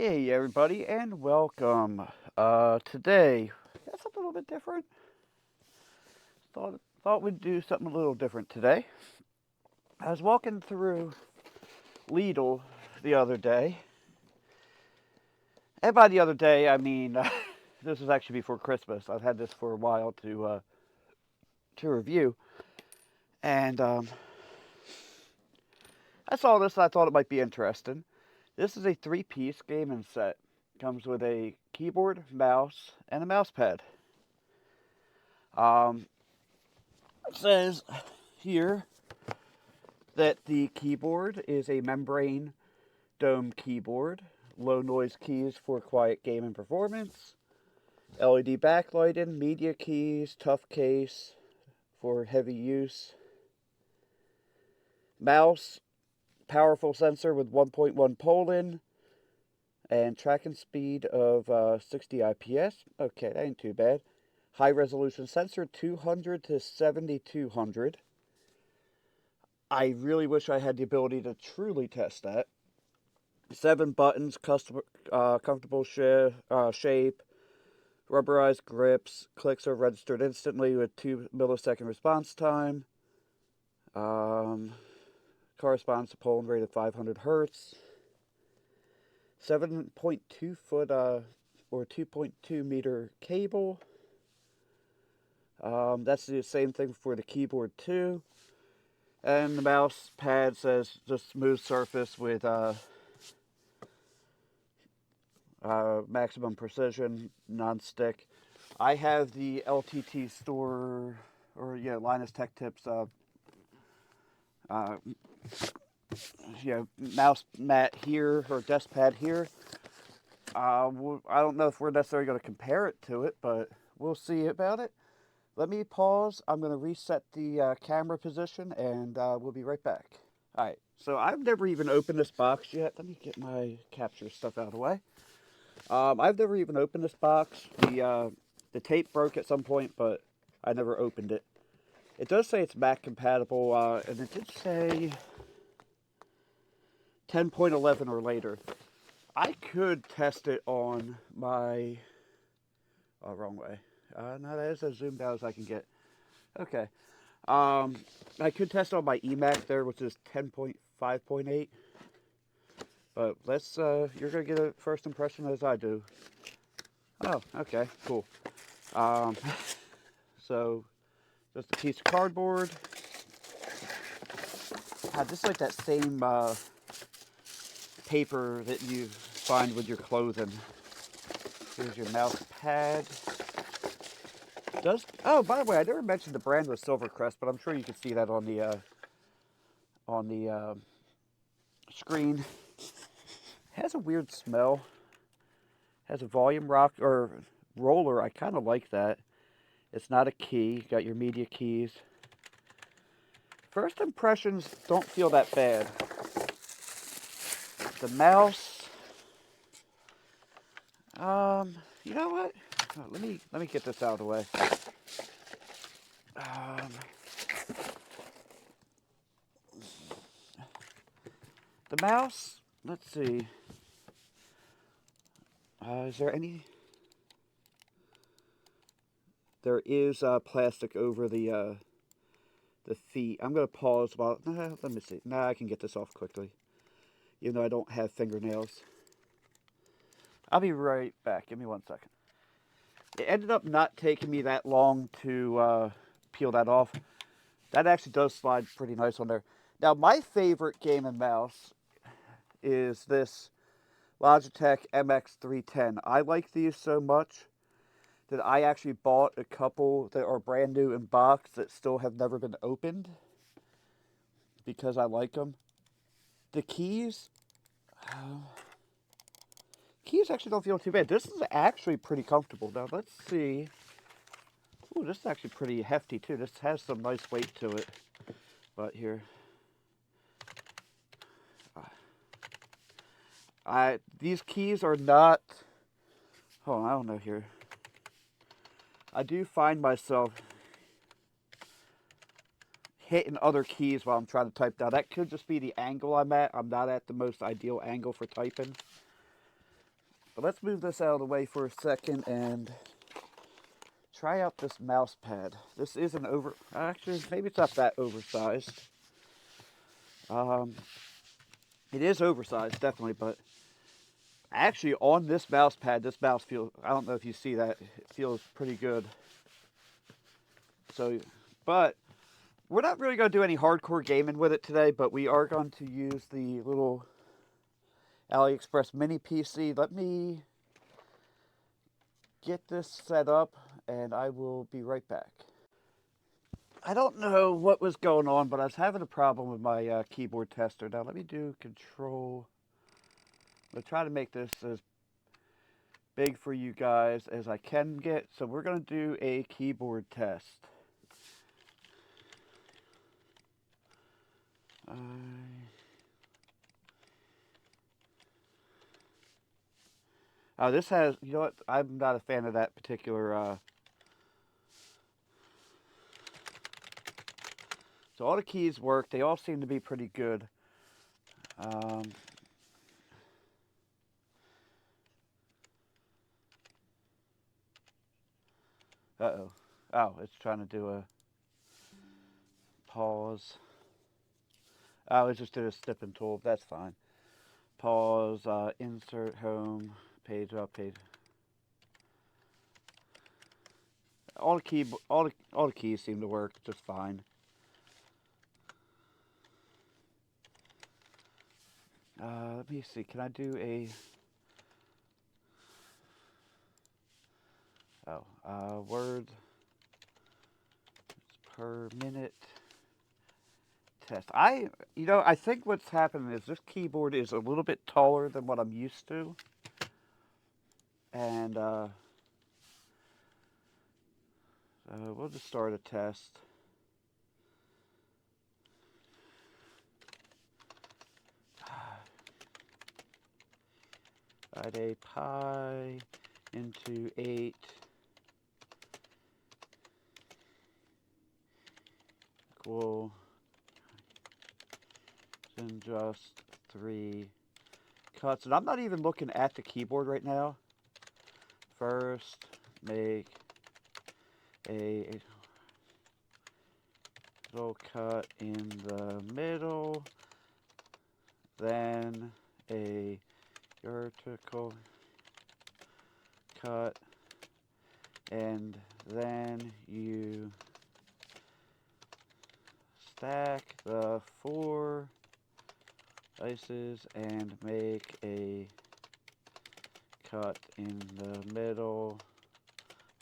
Hey everybody and welcome. Today, that's something a little bit different. Thought we'd do something a little different today. I was walking through Lidl the other day, and by the other day I mean this was actually before Christmas. I've had this for a while to review, and I saw this and I thought it might be interesting. This is a three-piece gaming set. Comes with a keyboard, mouse, and a mouse pad. Um, it says here that the keyboard is a membrane dome keyboard, low noise keys for quiet game and performance, LED backlighting, media keys, tough case for heavy use, mouse, powerful sensor with 1.1 polling, and tracking speed of 60 IPS. Okay, that ain't too bad. High resolution sensor, 200 to 7200. I really wish I had the ability to truly test that. 7 buttons, comfortable shape, rubberized grips, clicks are registered instantly with 2 millisecond response time. Um, Corresponds to polling rate of 500 hertz. 7.2 foot or 2.2 meter cable. That's the same thing for the keyboard too. And the mouse pad says just smooth surface with maximum precision, non-stick. I have the LTT store, or yeah, Linus Tech Tips, uh, mouse mat here or desk pad here. I don't know if we're necessarily going to compare it to it, but we'll see about it. Let me pause. I'm going to reset the camera position, and we'll be right back. All right. So I've never even opened this box yet. Let me get my capture stuff out of the way. I've never even opened this box. The tape broke at some point, but I never opened it. It does say it's Mac compatible, and it did say 10.11 or later. I could test it on my. Oh, wrong way. No, that is as zoomed out as I can get. Okay. I could test it on my eMac there, which is 10.5.8. But you're going to get a first impression as I do. Oh, okay, cool. Um, so, just a piece of cardboard. Just like that same paper that you find with your clothing. Here's your mouse pad. By the way, I never mentioned the brand was Silvercrest, but I'm sure you can see that on the screen. It has a weird smell. It has a volume rock or roller. I kind of like that. It's not a key. You got your media keys. First impressions don't feel that bad. The mouse. You know what? Oh, let me get this out of the way. Um, the mouse. Let's see. Is there any? There is plastic over the feet. I'm gonna pause while. Let me see. I can get this off quickly. Even though I don't have fingernails. I'll be right back. Give me 1 second. It ended up not taking me that long to peel that off. That actually does slide pretty nice on there. Now, my favorite game and mouse is this Logitech MX310. I like these so much that I actually bought a couple that are brand new in box that still have never been opened because I like them. The keys actually don't feel too bad. This is actually pretty comfortable. Now, let's see. Ooh, this is actually pretty hefty too. This has some nice weight to it. But here, these keys are not. Oh, I don't know here. I do find myself hitting other keys while I'm trying to type. Now that could just be the angle I'm at. I'm not at the most ideal angle for typing. But let's move this out of the way for a second and try out this mouse pad. This is an actually, maybe it's not that oversized. Um, it is oversized, definitely, but actually on this mouse pad, this mouse feels, I don't know if you see that, it feels pretty good. So, but we're not really going to do any hardcore gaming with it today, but we are going to use the little AliExpress mini PC. Let me get this set up and I will be right back. I don't know what was going on, but I was having a problem with my keyboard tester. Now let me do control. I'm going to try to make this as big for you guys as I can get. So we're going to do a keyboard test. Oh, this has, you know what, I'm not a fan of that particular, so all the keys work, they all seem to be pretty good. Uh-oh. Oh, it's trying to do a pause. Oh, it just did a snipping tool, that's fine. Pause, insert, home, page up, page. All the keys seem to work just fine. Let me see. Can I do a? Words per minute test. I think what's happening is this keyboard is a little bit taller than what I'm used to, and we'll just start a test. Add a pi into 8 equal then just 3 cuts. And I'm not even looking at the keyboard right now. First, make a little cut in the middle, then a vertical cut, and then you stack the 4 slices and make a cut in the middle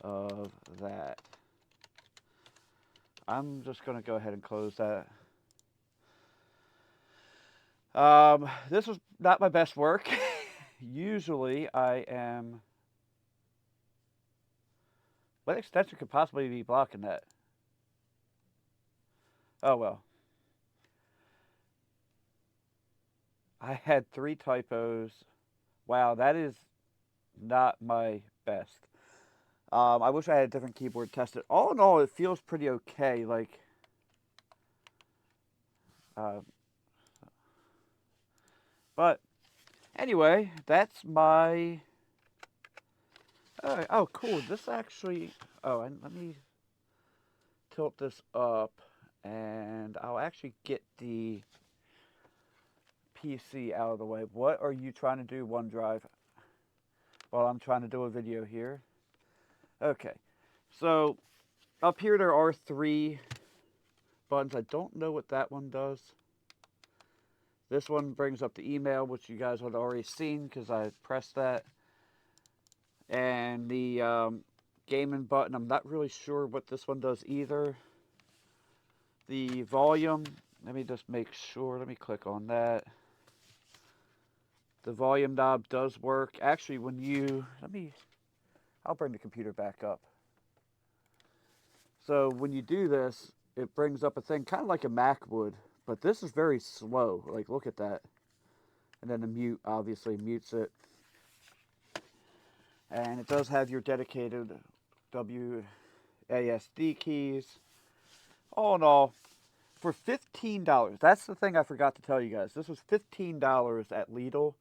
of that. I'm just going to go ahead and close that. This was not my best work. Usually I am... What extension could possibly be blocking that? Oh well. I had 3 typos. Wow, that is not my best. I wish I had a different keyboard tested. All in all, it feels pretty okay. Like, but anyway, that's my. Oh, cool. This actually. Oh, and let me tilt this up, and I'll actually get the PC out of the way. What are you trying to do, OneDrive? While I'm trying to do a video here. Okay, so up here there are 3 buttons. I don't know what that one does. This one brings up the email, which you guys had already seen because I pressed that. And the gaming button, I'm not really sure what this one does either. The volume, let me just make sure. Let me click on that. The volume knob does work. Actually, when you, I'll bring the computer back up. So when you do this, it brings up a thing kind of like a Mac would, but this is very slow. Like, look at that. And then the mute obviously mutes it. And it does have your dedicated WASD keys. All in all, for $15, that's the thing I forgot to tell you guys. This was $15 at Lidl.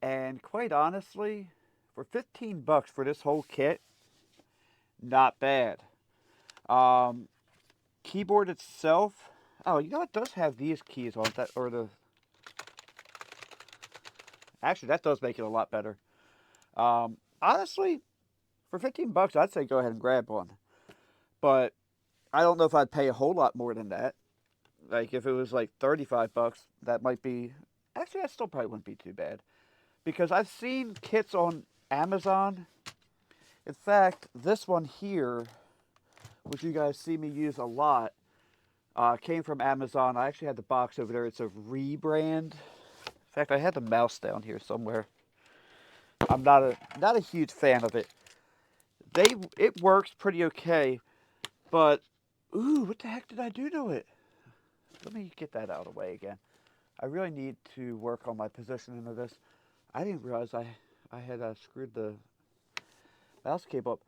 And quite honestly, For 15 bucks for this whole kit, not bad. Um, Keyboard itself, oh, you know it does have these keys on that, or the, actually that does make it a lot better. Honestly, for 15 bucks, I'd say go ahead and grab one. But I don't know if I'd pay a whole lot more than that. Like if it was like 35 bucks, that might be, actually that still probably wouldn't be too bad. Because I've seen kits on Amazon. In fact, this one here, which you guys see me use a lot, came from Amazon. I actually had the box over there. It's a rebrand. In fact, I had the mouse down here somewhere. I'm not a huge fan of it. It works pretty okay, but ooh, what the heck did I do to it? Let me get that out of the way again. I really need to work on my positioning of this. I didn't realize I had screwed the mouse cable up.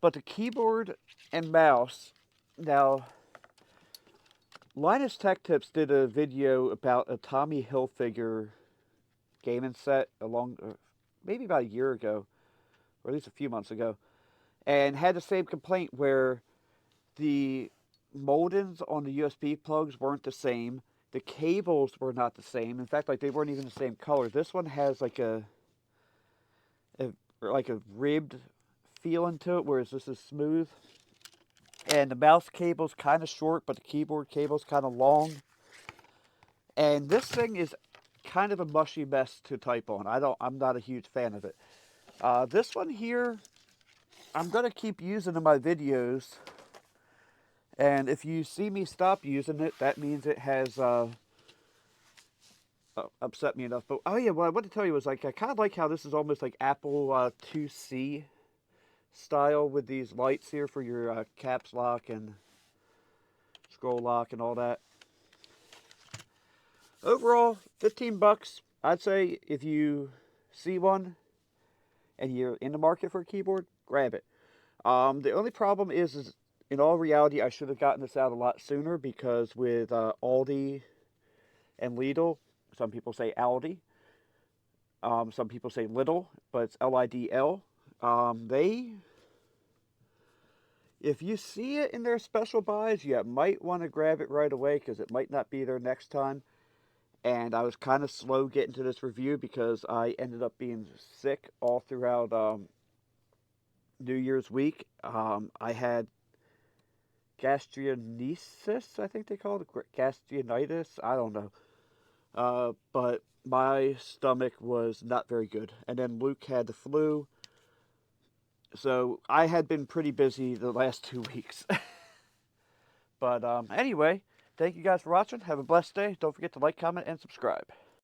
But the keyboard and mouse, now, Linus Tech Tips did a video about a Tommy Hilfiger gaming set maybe about a year ago, or at least a few months ago, and had the same complaint where the moldings on the USB plugs weren't the same. The cables were not the same. In fact, like they weren't even the same color. This one has like a ribbed feeling to it, whereas this is smooth. And the mouse cable's kind of short, but the keyboard cable's kind of long. And this thing is kind of a mushy mess to type on. I'm not a huge fan of it. This one here, I'm gonna keep using in my videos. And if you see me stop using it, that means it has upset me enough. But oh yeah, what I wanted to tell you was like I kind of like how this is almost like Apple 2C style with these lights here for your caps lock and scroll lock and all that. Overall, 15 bucks. I'd say if you see one and you're in the market for a keyboard, grab it. The only problem is in all reality, I should have gotten this out a lot sooner because with Aldi and Lidl, some people say Aldi, some people say Lidl, but it's Lidl. They, if you see it in their special buys, you might want to grab it right away because it might not be there next time. And I was kind of slow getting to this review because I ended up being sick all throughout New Year's week. I had gastrionesis, I think they call it, gastrionitis, I don't know. But my stomach was not very good. And then Luke had the flu. So I had been pretty busy the last 2 weeks. But anyway, thank you guys for watching. Have a blessed day. Don't forget to like, comment, and subscribe.